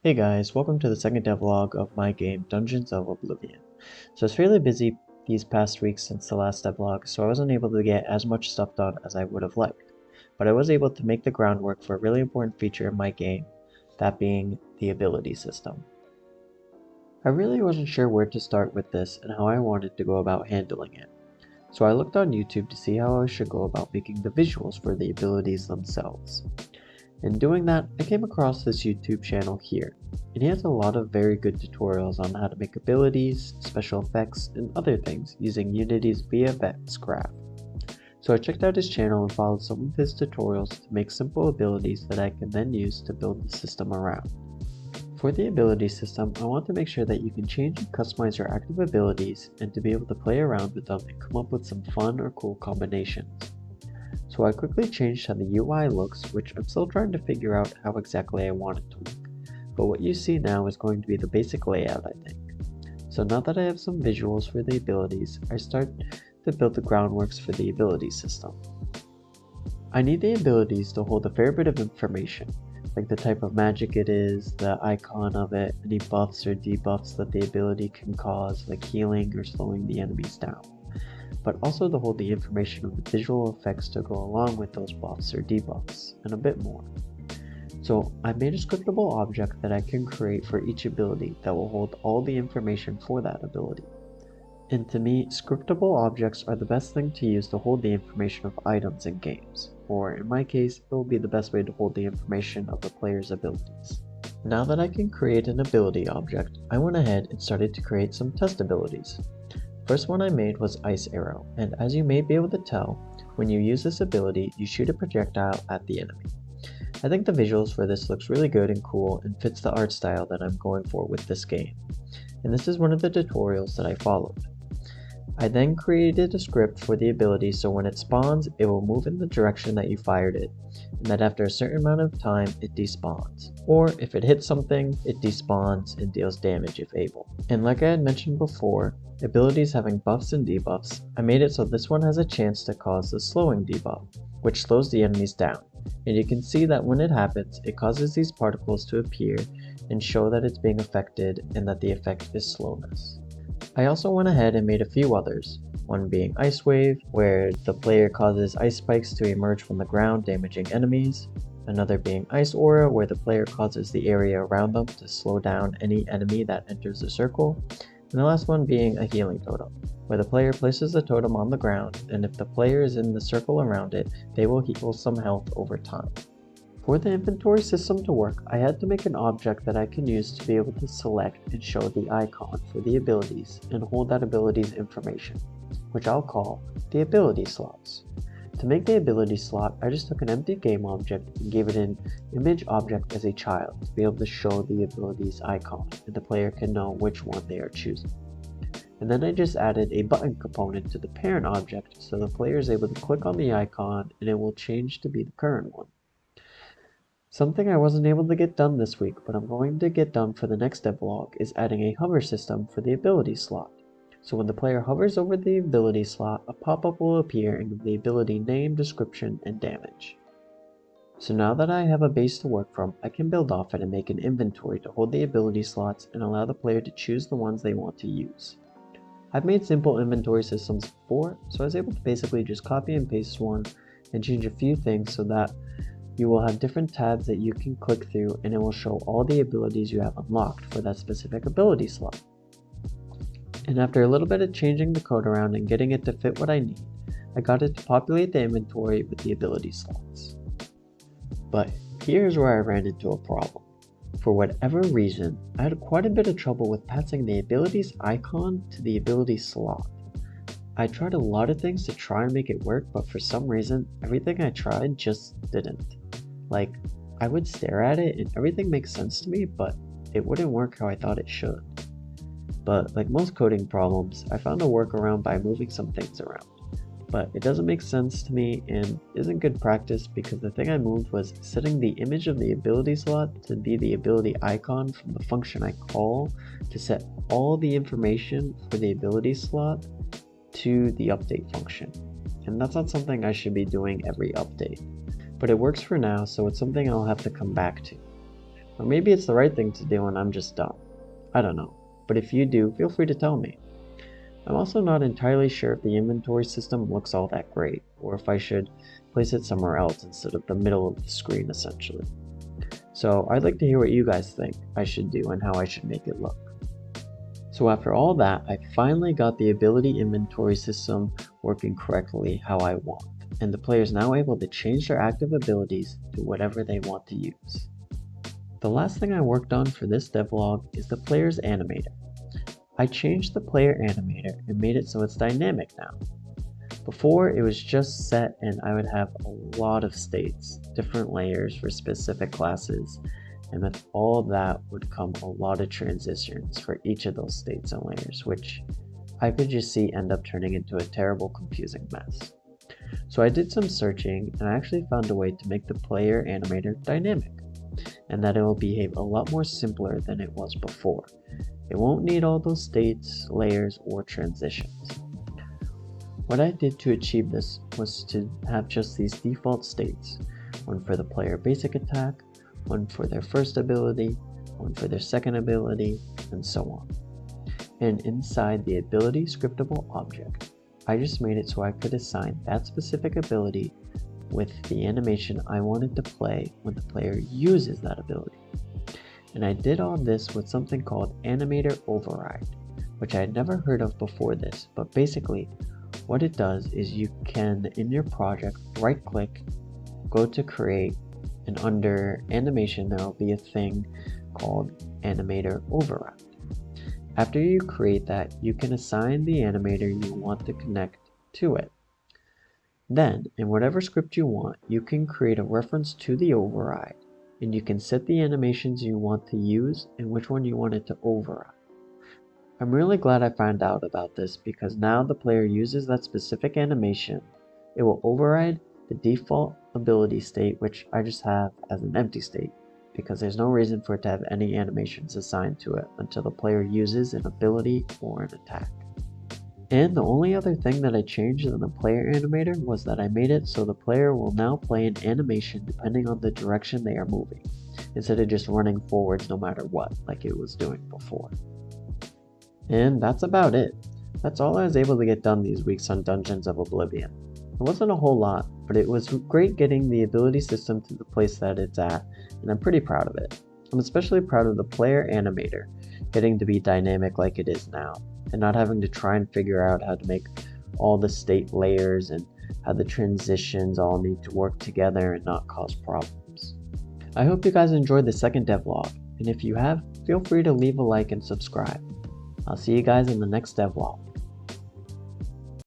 Hey guys, welcome to the second devlog of my game, Dungeons of Oblivion. So I was fairly busy these past weeks since the last devlog, so I wasn't able to get as much stuff done as I would have liked. But I was able to make the groundwork for a really important feature in my game, that being the ability system. I really wasn't sure where to start with this and how I wanted to go about handling it. So I looked on YouTube to see how I should go about making the visuals for the abilities themselves. In doing that, I came across this YouTube channel here, and he has a lot of very good tutorials on how to make abilities, special effects, and other things using Unity's VFX graph. So I checked out his channel and followed some of his tutorials to make simple abilities that I can then use to build the system around. For the ability system, I want to make sure that you can change and customize your active abilities and to be able to play around with them and come up with some fun or cool combinations. So I quickly changed how the UI looks, which I'm still trying to figure out how exactly I want it to look. But what you see now is going to be the basic layout, I think. So now that I have some visuals for the abilities, I start to build the groundworks for the ability system. I need the abilities to hold a fair bit of information, like the type of magic it is, the icon of it, any buffs or debuffs that the ability can cause, like healing or slowing the enemies down, but also to hold the information of the visual effects to go along with those buffs or debuffs, and a bit more. So I made a scriptable object that I can create for each ability that will hold all the information for that ability. And to me, scriptable objects are the best thing to use to hold the information of items in games, or in my case, it will be the best way to hold the information of the player's abilities. Now that I can create an ability object, I went ahead and started to create some test abilities. First one I made was Ice Arrow, and as you may be able to tell, when you use this ability, you shoot a projectile at the enemy. I think the visuals for this looks really good and cool and fits the art style that I'm going for with this game. And this is one of the tutorials that I followed. I then created a script for the ability so when it spawns, it will move in the direction that you fired it, and that after a certain amount of time, it despawns. Or if it hits something, it despawns and deals damage if able. And like I had mentioned before, abilities having buffs and debuffs, I made it so this one has a chance to cause the slowing debuff, which slows the enemies down. And you can see that when it happens, it causes these particles to appear and show that it's being affected and that the effect is slowness. I also went ahead and made a few others, one being Ice Wave, where the player causes ice spikes to emerge from the ground damaging enemies, another being Ice Aura, where the player causes the area around them to slow down any enemy that enters the circle, and the last one being a Healing Totem, where the player places the totem on the ground, and if the player is in the circle around it, they will heal some health over time. For the inventory system to work, I had to make an object that I can use to be able to select and show the icon for the abilities and hold that ability's information, which I'll call the ability slots. To make the ability slot, I just took an empty game object and gave it an image object as a child to be able to show the ability's icon, and the player can know which one they are choosing. And then I just added a button component to the parent object so the player is able to click on the icon and it will change to be the current one. Something I wasn't able to get done this week, but I'm going to get done for the next devlog, is adding a hover system for the ability slot. So when the player hovers over the ability slot, a pop-up will appear and give the ability name, description, and damage. So now that I have a base to work from, I can build off it and make an inventory to hold the ability slots and allow the player to choose the ones they want to use. I've made simple inventory systems before, so I was able to basically just copy and paste one and change a few things so that you will have different tabs that you can click through and it will show all the abilities you have unlocked for that specific ability slot. And after a little bit of changing the code around and getting it to fit what I need, I got it to populate the inventory with the ability slots. But here's where I ran into a problem. For whatever reason, I had quite a bit of trouble with passing the abilities icon to the ability slot. I tried a lot of things to try and make it work, but for some reason, everything I tried just didn't. Like, I would stare at it and everything makes sense to me, but it wouldn't work how I thought it should. But like most coding problems, I found a workaround by moving some things around. But it doesn't make sense to me and isn't good practice because the thing I moved was setting the image of the ability slot to be the ability icon from the function I call to set all the information for the ability slot to the update function. And that's not something I should be doing every update. But it works for now, so it's something I'll have to come back to. Or maybe it's the right thing to do and I'm just dumb. I don't know, but if you do, feel free to tell me. I'm also not entirely sure if the inventory system looks all that great, or if I should place it somewhere else instead of the middle of the screen essentially. So I'd like to hear what you guys think I should do and how I should make it look. So after all that, I finally got the ability inventory system working correctly how I want, and the player is now able to change their active abilities to whatever they want to use. The last thing I worked on for this devlog is the player's animator. I changed the player animator and made it so it's dynamic now. Before, it was just set and I would have a lot of states, different layers for specific classes, and with all that would come a lot of transitions for each of those states and layers, which I could just see end up turning into a terrible, confusing mess. So I did some searching and I actually found a way to make the player animator dynamic, and that it will behave a lot more simpler than it was before. It won't need all those states, layers, or transitions. What I did to achieve this was to have just these default states, one for the player basic attack, one for their first ability, one for their second ability, and so on. And inside the ability scriptable object, I just made it so I could assign that specific ability with the animation I wanted to play when the player uses that ability. And I did all this with something called animator override, which I had never heard of before this, but basically what it does is you can, in your project, right click, go to create, and under animation there will be a thing called animator override. After you create that, you can assign the animator you want to connect to it. Then, in whatever script you want, you can create a reference to the override, and you can set the animations you want to use and which one you want it to override. I'm really glad I found out about this because now the player uses that specific animation, it will override the default ability state, which I just have as an empty state, because there's no reason for it to have any animations assigned to it until the player uses an ability or an attack. And the only other thing that I changed in the player animator was that I made it so the player will now play an animation depending on the direction they are moving, instead of just running forwards no matter what, like it was doing before. And that's about it. That's all I was able to get done these weeks on Dungeons of Oblivion. It wasn't a whole lot, but it was great getting the ability system to the place that it's at, and I'm pretty proud of it. I'm especially proud of the player animator getting to be dynamic like it is now, and not having to try and figure out how to make all the state layers and how the transitions all need to work together and not cause problems. I hope you guys enjoyed the second devlog, and if you have, feel free to leave a like and subscribe. I'll see you guys in the next devlog.